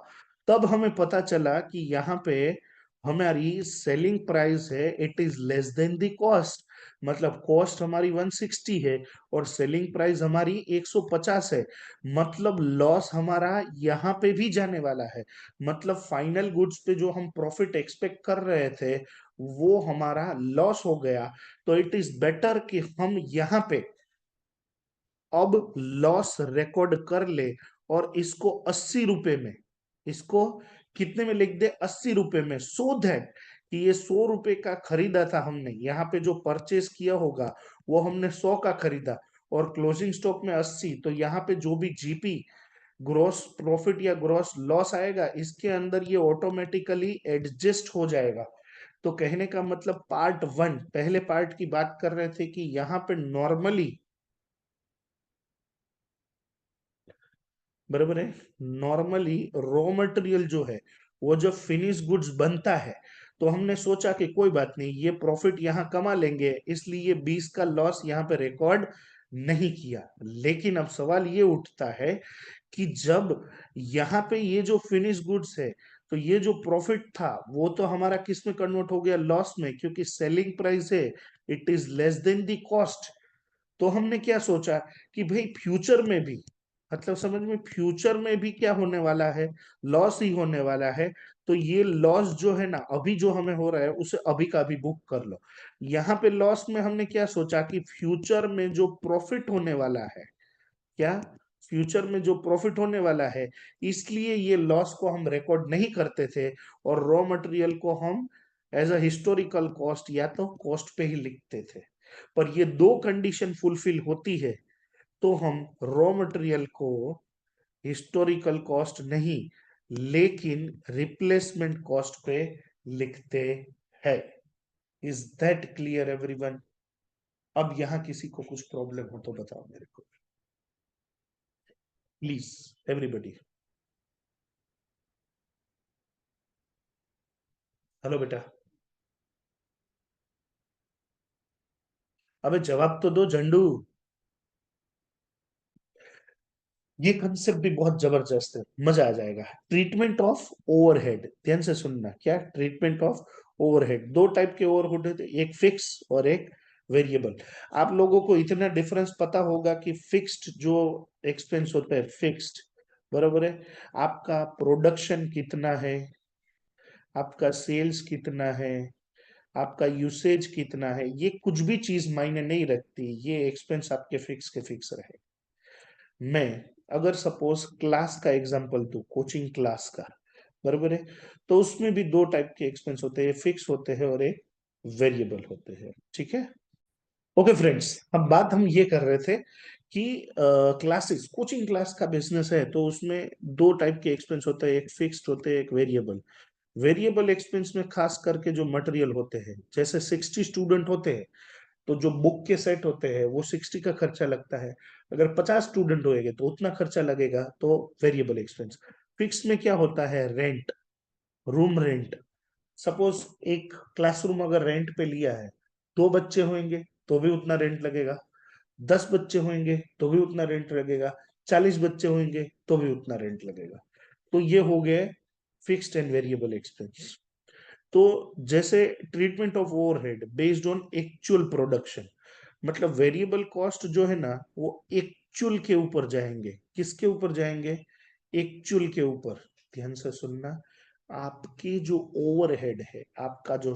[SPEAKER 1] तब हमें पता चला कि यहाँ पे हमारी सेलिंग प्राइस है, it is less than the cost. मतलब कॉस्ट हमारी 160 है और सेलिंग प्राइस हमारी 150 है। मतलब लॉस हमारा यहाँ पे भी जाने वाला है। मतलब फाइनल गुड्स पे जो हम प्रॉफिट एक्सपेक्ट कर रहे थे वो हमारा लॉस हो गया। तो इट इज बेटर कि हम यहाँ पे अब लॉस रिकॉर्ड कर ले और इसको 80 रुपए में, इसको कितने में लिख दे, 80 रुपए में, सो दैट कि ये 100 रुपए का खरीदा था हमने, यहाँ पे जो परचेस किया होगा वो हमने 100 का खरीदा और क्लोजिंग स्टॉक में 80, तो यहाँ पे जो भी जीपी, ग्रॉस प्रॉफिट या ग्रॉस लॉस आएगा, इसके अंदर ये ऑटोमेटिकली एडजस्ट हो जाएगा। तो कहने का मतलब पार्ट वन, पहले पार्ट की बात कर रहे थे कि यहाँ पे नॉर्मली, बराबर है, नॉर्मली रॉ मटेरियल जो है वो जब फिनिश गुड्स बनता है, तो हमने सोचा कि कोई बात नहीं, ये प्रॉफिट यहाँ कमा लेंगे, इसलिए 20 का लॉस यहाँ पे रिकॉर्ड नहीं किया। लेकिन अब सवाल ये उठता है कि जब यहाँ पे ये जो फिनिश गुड्स है, तो ये जो प्रॉफिट था वो तो हमारा किस में कन्वर्ट हो गया, लॉस में, क्योंकि सेलिंग प्राइस है, it is less than the cost. तो हमने क्या सोचा कि भाई फ्यूचर में भी, मतलब समझ में, फ्यूचर में भी क्या होने वाला है, लॉस ही होने वाला है। तो ये लॉस जो है ना, अभी जो हमें हो रहा है उसे अभी का अभी बुक कर लो। यहाँ पे लॉस में हमने क्या सोचा कि फ्यूचर में जो प्रॉफिट होने वाला है, क्या, फ्यूचर में जो प्रॉफिट होने वाला है, इसलिए ये लॉस को हम रिकॉर्ड नहीं करते थे और रॉ मटेरियल को हम एज अ हिस्टोरिकल कॉस्ट या तो कॉस्ट पे ही लिखते थे। पर ये दो कंडीशन फुलफिल होती है तो हम रॉ मटेरियल को हिस्टोरिकल कॉस्ट नहीं, लेकिन रिप्लेसमेंट कॉस्ट पे लिखते हैं। Is that clear everyone? अब यहां किसी को कुछ प्रॉब्लम हो तो बताओ मेरे को, प्लीज, एवरीबडी। हेलो बेटा, अबे जवाब तो दो झंडू। ये कंसेप्ट भी बहुत जबरदस्त है, मजा आ जाएगा। ट्रीटमेंट ऑफ ओवरहेड, ध्यान से सुनना, क्या ट्रीटमेंट ऑफ ओवरहेड, दो टाइप के ओवरहेड होते हैं, एक फिक्स और एक वेरिएबल। आप लोगों को इतना डिफरेंस पता होगा कि फिक्स्ड जो एक्सपेंस होता है, फिक्स्ड, बराबर है, आपका प्रोडक्शन कितना है, आपका सेल्स कितना है, आपका यूसेज कितना है, ये कुछ भी चीज मायने नहीं रखती, ये एक्सपेंस आपके फिक्स के फिक्स रहे। मैं अगर सपोज क्लास का एग्जांपल दूं, कोचिंग क्लास का, बराबर है, तो उसमें भी दो टाइप के एक्सपेंस होते हैं, फिक्स होते हैं और एक वेरिएबल होते हैं, ठीक है। ओके फ्रेंड्स, हम ये कर रहे थे कि क्लासेस, कोचिंग क्लास का बिजनेस है, तो उसमें दो टाइप के एक्सपेंस होते हैं, एक फिक्स्ड होते हैं, एक वेरिएबल। वेरिएबल एक्सपेंस में खास करके जो मटेरियल होते हैं, जैसे 60 स्टूडेंट होते हैं, तो जो बुक के सेट होते हैं वो 60 का खर्चा लगता है। अगर 50 स्टूडेंट होएंगे तो उतना खर्चा लगेगा, तो वेरिएबल एक्सपेंस। फिक्स में क्या होता है, रेंट, रूम रेंट। सपोज एक क्लासरूम अगर रेंट पे लिया है, 2 बच्चे होंगे तो भी उतना रेंट लगेगा, 10 बच्चे होंगे तो भी उतना रेंट लगेगा, 40 बच्चे होंगे तो भी उतना रेंट लगेगा। तो ये हो गए फिक्स्ड एंड वेरिएबल एक्सपेंस। तो जैसे treatment of overhead based on actual production, मतलब वेरिएबल कॉस्ट जो है ना वो एक्चुअल के ऊपर जाएंगे। किसके ऊपर जाएंगे, एक्चुअल के ऊपर। ध्यान से सुनना, आपकी जो ओवरहेड है, आपका जो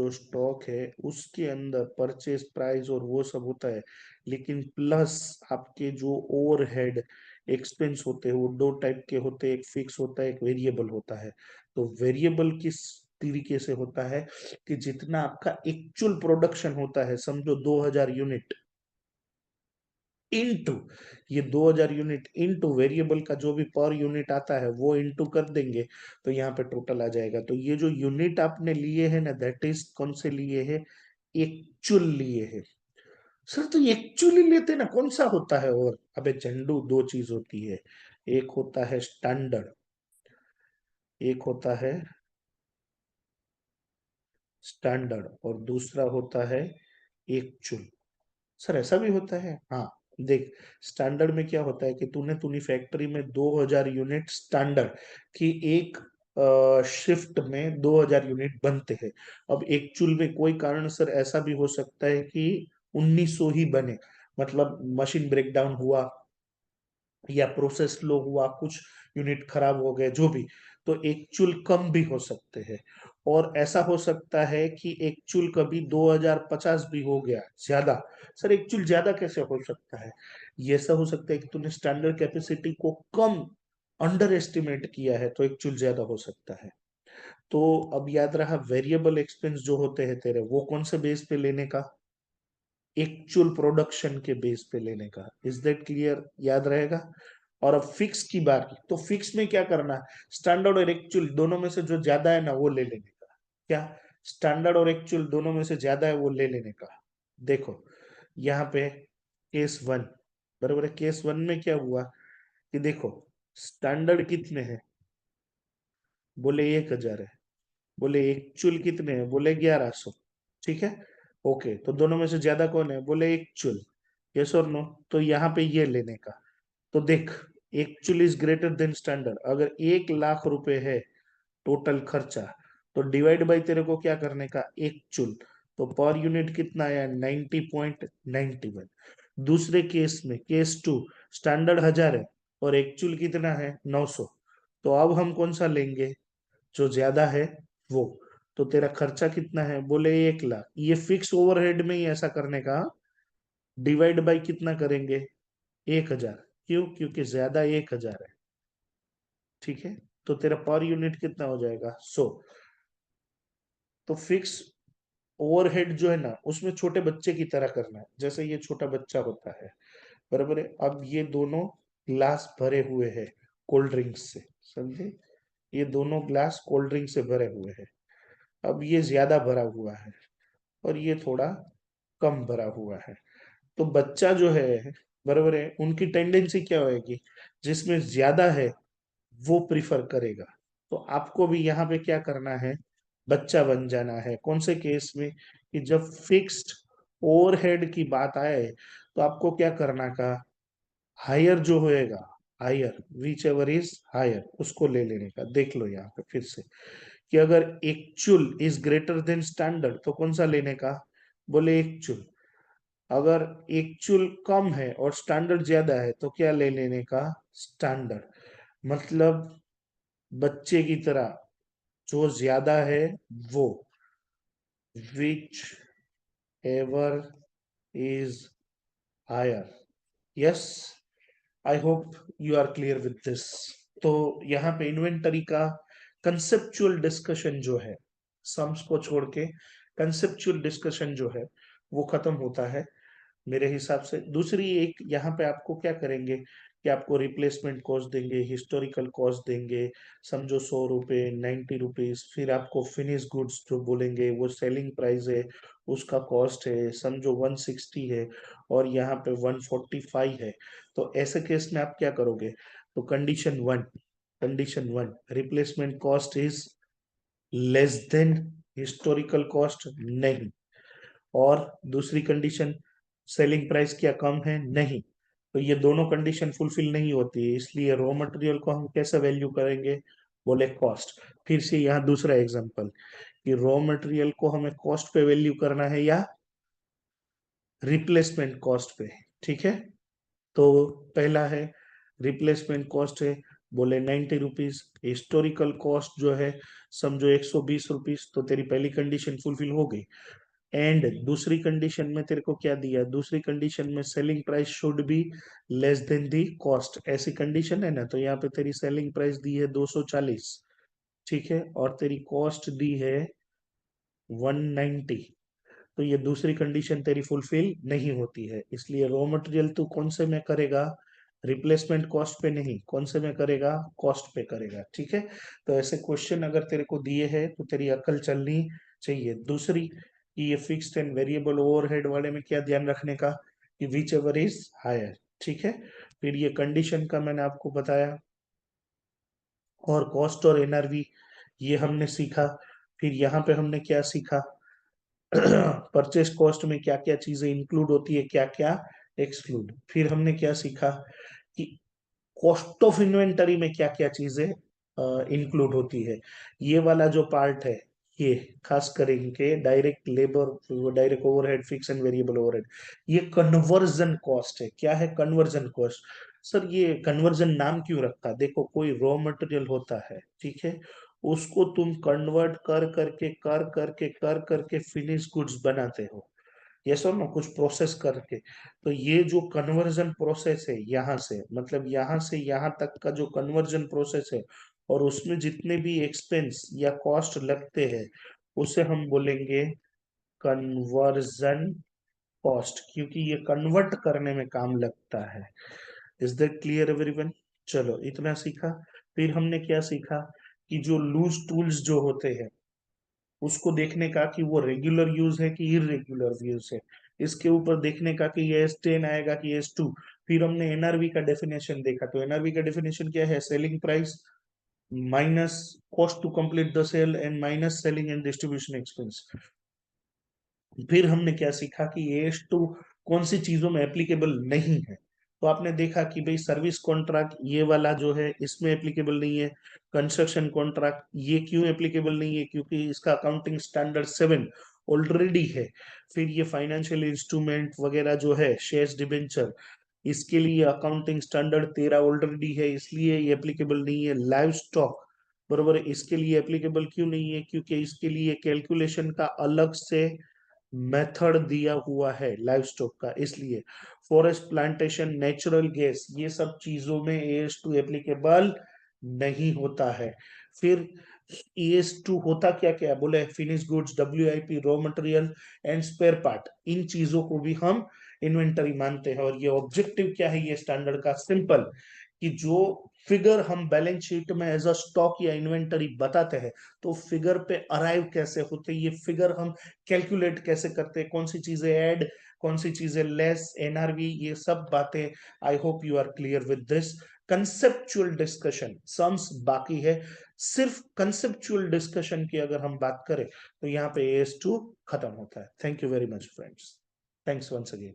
[SPEAKER 1] स्टॉक है उसके अंदर परचेज प्राइस और वो सब होता है, लेकिन प्लस आपके जो ओवरहेड एक्सपेंस होते हैं वो दो टाइप के होते हैं, एक फिक्स होता है, एक वेरिएबल होता है। तो वेरिएबल किस तरीके से होता है कि जितना आपका एक्चुअल प्रोडक्शन होता है, समझो 2000 यूनिट, इनटू ये 2000 यूनिट इनटू वेरिएबल का जो भी पर यूनिट आता है वो इनटू कर देंगे, तो यहाँ पे टोटल आ जाएगा। तो ये जो यूनिट आपने लिए हैं ना, दैट इज कौन से लिए हैं, एक्चुअल लिए हैं। सर तो एक्चुअली लेते ना कौन सा होता है, और अबे चंडू, दो चीज होती है, एक होता है स्टैंडर्ड, एक होता है स्टैंडर्ड और दूसरा होता है एक्चुअल। सर ऐसा भी होता है, हाँ। देख, स्टैंडर्ड में क्या होता है कि तूने फैक्ट्री में 2000 यूनिट स्टैंडर्ड की एक शिफ्ट में 2000 यूनिट बनते हैं। अब एक्चुअल में कोई कारण सर ऐसा भी हो सकता है कि 1900 ही बने, मतलब मशीन ब्रेकडाउन हुआ या प्रोसेस स्लो हुआ, कुछ यूनिट खराब हो गए, जो भी, तो एक्चुअल कम भी हो सकते हैं। और ऐसा हो सकता है कि एक्चुअल कभी 2050 भी हो गया ज्यादा। सर एक्चुअल ज्यादा कैसे हो सकता है, ये ऐसा हो सकता है कि तूने स्टैंडर्ड कैपेसिटी को कम अंडर एस्टिमेट किया है, तो एक्चुअल ज्यादा हो सकता है। तो अब याद रहा, वेरिएबल एक्सपेंस जो होते हैं तेरे, वो कौन से बेस पे लेने का, एक्चुअल प्रोडक्शन के बेस पे लेने का। इज दैट क्लियर, याद रहेगा। और अब फिक्स की बात, तो फिक्स में क्या करना है, स्टैंडर्ड और एक्चुअल दोनों में से जो ज्यादा है ना वो ले लेने का। क्या, स्टैंडर्ड और एक्चुअल दोनों में से ज्यादा है वो ले लेने का। देखो यहाँ पे केस वन, बराबर है, केस वन में क्या हुआ कि देखो, स्टैंडर्ड कितने हैं, बोले 1000 है, बोले एक्चुअल कितने हैं, बोले 1100। ठीक है, ओके, तो दोनों में से ज्यादा कौन है, बोले एक्चुअल। यस और नो, तो यहाँ पे ये लेने का। तो देख, actual is greater than standard. अगर 1 लाख रुपए है टोटल खर्चा, तो डिवाइड बाई तेरे को क्या करने का, एक्चुअल। तो पर यूनिट कितना आया, 90.91। दूसरे केस में, केस टू, स्टैंडर्ड 1000 है और एक्चुअल कितना है, 900। तो अब हम कौन सा लेंगे, जो ज्यादा है वो। तो तेरा खर्चा कितना है, बोले 1 लाख, ये फिक्स ओवरहेड में ही ऐसा करने का, डिवाइड बाई कितना करेंगे, 1000। क्यों, क्योंकि ज्यादा 1000 है। ठीक है, तो तेरा पर यूनिट कितना हो जाएगा, 100। तो फिक्स ओवरहेड जो है ना उसमें छोटे बच्चे की तरह करना है, जैसे ये छोटा बच्चा होता है, बराबर है। अब ये दोनों ग्लास भरे हुए हैं कोल्ड ड्रिंक से, समझे, ये दोनों ग्लास कोल्ड ड्रिंक से भरे हुए हैं। अब ये ज्यादा भरा हुआ है और ये थोड़ा कम भरा हुआ है। तो बच्चा जो है, बराबर है, उनकी टेंडेंसी क्या होगी, जिसमें ज्यादा है वो प्रिफर करेगा। तो आपको भी यहाँ पे क्या करना है, बच्चा बन जाना है। कौन से केस में, कि जब फिक्स्ड ओवरहेड की बात आए तो आपको क्या करना का, हायर जो होएगा, higher, whichever is higher, उसको ले लेने का। देख लो यहाँ पे फिर से, कि अगर actual is greater than standard तो कौन सा लेने का, बोले एक्चुअल। अगर एक्चुअल कम है और स्टैंडर्ड ज्यादा है तो क्या ले लेने का, स्टैंडर्ड। मतलब बच्चे की तरह, जो ज्यादा है वो, whichever is higher. Yes, I hope you are clear with this. तो यहाँ पे इन्वेंटरी का कंसेप्चुअल डिस्कशन जो है, सम्स को छोड़ के कंसेप्चुअल डिस्कशन जो है वो खत्म होता है मेरे हिसाब से। दूसरी एक यहाँ पे आपको क्या करेंगे कि आपको रिप्लेसमेंट कॉस्ट देंगे, हिस्टोरिकल कॉस्ट देंगे, समझो 100 रुपए, 90 रुपीज। फिर आपको फिनिश गुड्स जो बोलेंगे वो सेलिंग प्राइस है, उसका कॉस्ट है, समझो 160 है और यहाँ पे 145 है। तो ऐसे केस में आप क्या करोगे, तो condition one replacement cost is less than historical cost, नहीं। और दूसरी कंडीशन, सेलिंग प्राइस क्या कम है, नहीं। तो ये दोनों कंडीशन फुलफिल नहीं होती है, इसलिए रॉ मटेरियल को हम कैसे वैल्यू करेंगे, बोले कॉस्ट। फिर से यहाँ दूसरा एग्जांपल कि रॉ मटेरियल को हमें कॉस्ट पे वैल्यू करना है या रिप्लेसमेंट कॉस्ट पे, ठीक है। तो पहला है रिप्लेसमेंट कॉस्ट है, बोले 90 रुपीज। हिस्टोरिकल कॉस्ट जो है समझो 120 रुपीज, तो तेरी पहली कंडीशन फुलफिल हो गई। एंड दूसरी कंडीशन में तेरे को क्या दिया, दूसरी कंडीशन में selling price should be less than the cost, ऐसी कंडीशन है ना। तो यहाँ पे तेरी सेलिंग प्राइस दी है 240, ठीक है, और तेरी कॉस्ट दी है 190। तो ये दूसरी कंडीशन तेरी फुलफिल नहीं होती है, इसलिए रॉ मटेरियल तू कौन से में करेगा, रिप्लेसमेंट कॉस्ट पे नहीं, कौन से में करेगा, कॉस्ट पे करेगा, ठीक है। तो ऐसे क्वेश्चन अगर तेरे को दिए हैं तो तेरी अकल चलनी चाहिए। दूसरी कि ये फिक्स्ड एंड वेरिएबल ओवरहेड वाले में क्या ध्यान रखने का, कि विच एवर इज हायर, ठीक है। फिर ये कंडीशन का मैंने आपको बताया, और कॉस्ट और एनआरवी ये हमने सीखा। फिर यहाँ पे हमने क्या सीखा, परचेस कॉस्ट में क्या क्या चीजें इंक्लूड होती है, क्या क्या एक्सक्लूड। फिर हमने क्या सीखा कि कॉस्ट ऑफ इन्वेंटरी में क्या क्या चीजें इंक्लूड होती है। ये वाला जो पार्ट है, ये खास करके direct labour, direct overhead, fix and variable overhead, ये कन्वर्जन कॉस्ट है। क्या है कन्वर्जन कॉस्ट, सर ये कन्वर्जन नाम क्यों रखा, देखो कोई रॉ मटेरियल होता है, ठीक है, उसको तुम कन्वर्ट कर करके फिनिश गुड्स बनाते हो, ये सब ना कुछ प्रोसेस करके। तो ये जो कन्वर्जन प्रोसेस है, यहाँ से मतलब यहाँ से यहाँ तक का जो कन्वर्जन प्रोसेस है, और उसमें जितने भी एक्सपेंस या कॉस्ट लगते हैं, उसे हम बोलेंगे कन्वर्जन कॉस्ट, क्योंकि ये कन्वर्ट करने में काम लगता है। Is that clear everyone? चलो इतना सीखा। फिर हमने क्या सीखा कि जो लूज टूल्स जो होते हैं, उसको देखने का कि वो रेगुलर यूज है कि इरेगुलर यूज है, इसके ऊपर देखने का कि ये S10 आएगा कि S2। फिर हमने एनआरवी का डेफिनेशन देखा, तो एनआरवी का डेफिनेशन क्या है, selling price minus cost to complete the sale and minus selling and distribution expense. फिर हमने क्या सीखा कि AS2 कौन सी चीजों में एप्लीकेबल नहीं है। तो आपने देखा कि भाई सर्विस कॉन्ट्रैक्ट ये वाला जो है इसमें एप्लीकेबल नहीं है, कंस्ट्रक्शन कॉन्ट्रैक्ट ये क्यों एप्लीकेबल नहीं है, क्योंकि इसका अकाउंटिंग स्टैंडर्ड 7 ऑलरेडी है। फिर ये फाइनेंशियल इंस्ट्रूमेंट वगैरह जो है, शेयर्स डिबेंचर, इसके लिए अकाउंटिंग स्टैंडर्ड 13 ऑलरेडी है, इसलिए ये एप्लीकेबल नहीं है। लाइव स्टॉक बरोबर है, इसके लिए एप्लीकेबल क्यों नहीं है, क्योंकि इसके लिए कैलकुलेशन का अलग से मेथड दिया हुआ है लाइव स्टॉक का, इसलिए। फॉरेस्ट प्लांटेशन, नेचुरल गैस, ये सब चीजों में AS2 एप्लीकेबल नहीं होता है। फिर AS2 होता क्या क्या, बोले finish goods, WIP, raw material and spare part, इन चीजों को भी हम इन्वेंटरी मानते हैं। और ये ऑब्जेक्टिव क्या है ये स्टैंडर्ड का, सिंपल, कि जो फिगर हम बैलेंस शीट में एज अ स्टॉक या इन्वेंटरी बताते हैं, तो फिगर पे अराइव कैसे होते हैं, ये फिगर हम कैलकुलेट कैसे करते हैं, कौन सी चीजें ऐड, कौन सी चीजें लेस, एनआरवी, ये सब बातें। I hope you are clear with this. Conceptual discussion, sums बाकी है, सिर्फ कंसेप्चुअल डिस्कशन की अगर हम बात करें तो यहाँ पे AS2 खत्म होता है। Thank you very much friends, thanks once again.